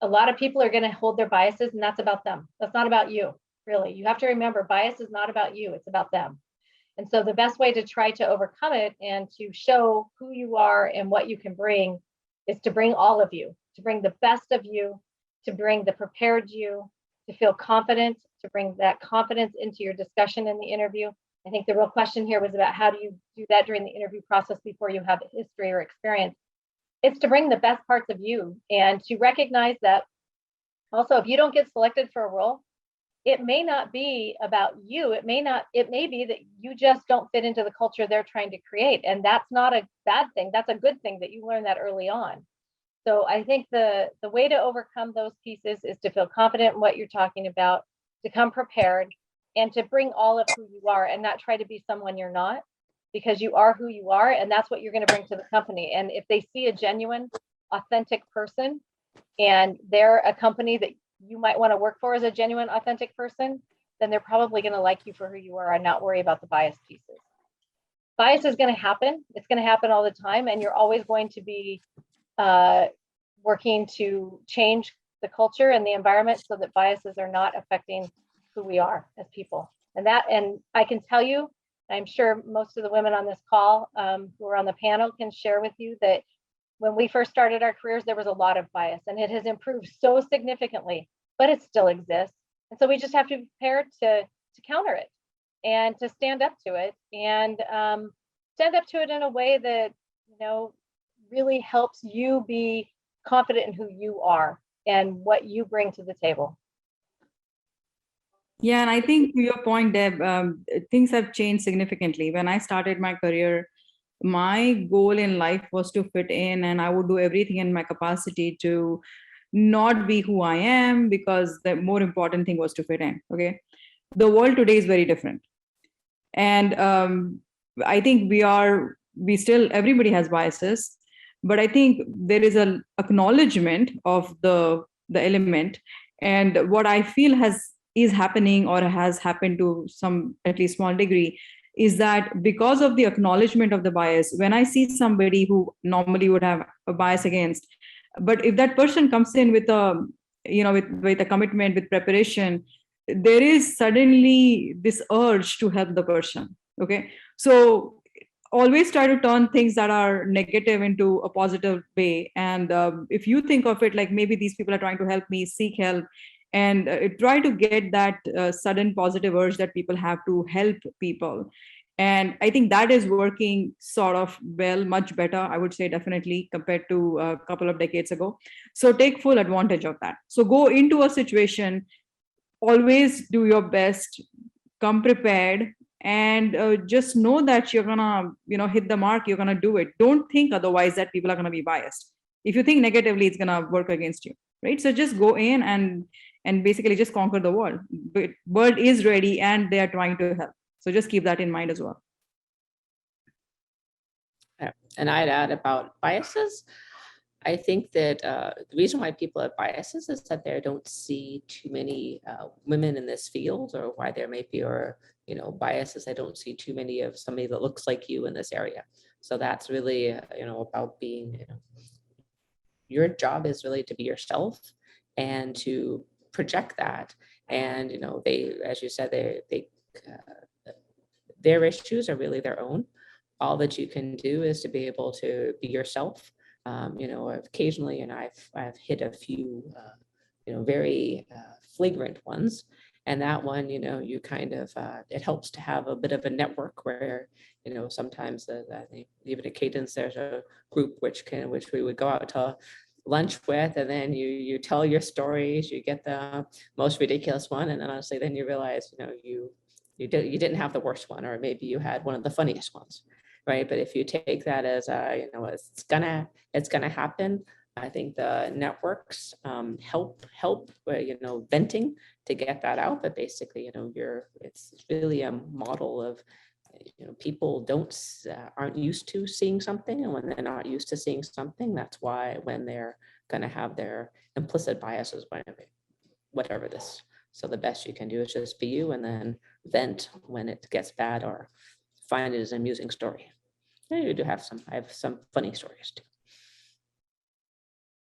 a lot of people are going to hold their biases, and that's about them. That's not about you, really. You have to remember, bias is not about you, it's about them. And so the best way to try to overcome it and to show who you are and what you can bring is to bring all of you, to bring the best of you, to bring the prepared you, to feel confident, to bring that confidence into your discussion in the interview. I think the real question here was about how do you do that during the interview process before you have history or experience. It's to bring the best parts of you and to recognize that also, if you don't get selected for a role, it may not be about you. It may be that you just don't fit into the culture they're trying to create. And that's not a bad thing. That's a good thing that you learn that early on. So I think the way to overcome those pieces is to feel confident in what you're talking about, to come prepared, and to bring all of who you are and not try to be someone you're not, because you are who you are, and that's what you're going to bring to the company. And if they see a genuine, authentic person, and they're a company that you might want to work for as a genuine, authentic person, then they're probably going to like you for who you are and not worry about the bias pieces. Bias is going to happen. It's going to happen all the time, and you're always going to be working to change the culture and the environment so that biases are not affecting who we are as people. And I can tell you, I'm sure most of the women on this call who are on the panel can share with you that when we first started our careers, there was a lot of bias, and it has improved so significantly, but it still exists. And so we just have to be prepared to counter it and to stand up to it, and stand up to it in a way that, really helps you be confident in who you are and what you bring to the table. Yeah, and I think to your point, Deb, things have changed significantly. When I started my career, my goal in life was to fit in, and I would do everything in my capacity to not be who I am, because the more important thing was to fit in. Okay. The world today is very different. And I think everybody has biases, but I think there is an acknowledgement of the element. And what I feel is happening, or has happened to some, at least small degree, is that because of the acknowledgement of the bias, when I see somebody who normally would have a bias against, but if that person comes in with a, with a commitment, with preparation, there is suddenly this urge to help the person. Okay. So always try to turn things that are negative into a positive way. And if you think of it like maybe these people are trying to help me, seek help, and try to get that sudden positive urge that people have to help people. And I think that is working sort of well, much better, I would say, definitely, compared to a couple of decades ago. So take full advantage of that. So go into a situation, always do your best, come prepared, and just know that you're gonna hit the mark. You're gonna do it. Don't think otherwise that people are gonna be biased. If you think negatively, it's gonna work against you, right? So just go in and basically just conquer the world. The world is ready, and they are trying to help. So just keep that in mind as well. And I'd add about biases. I think that the reason why people have biases is that they don't see too many women in this field, or why there may be, or biases. I don't see too many of somebody that looks like you in this area. So that's really about being. Your job is really to be yourself and to project that. And they, as you said, their issues are really their own. All that you can do is to be able to be yourself. Occasionally, and I've hit a few, very flagrant ones, and that one, you kind of, it helps to have a bit of a network where, sometimes even at Cadence, there's a group which we would go out to lunch with, and then you tell your stories, you get the most ridiculous one, and then honestly, then you realize, you didn't have the worst one, or maybe you had one of the funniest ones. Right. But if you take that as it's gonna happen, I think the networks help venting to get that out. But basically, it's really a model of people aren't used to seeing something, and when they're not used to seeing something, that's why when they're gonna have their implicit biases, whatever this. So the best you can do is just be you, and then vent when it gets bad, or find it as an amusing story. I have some funny stories too.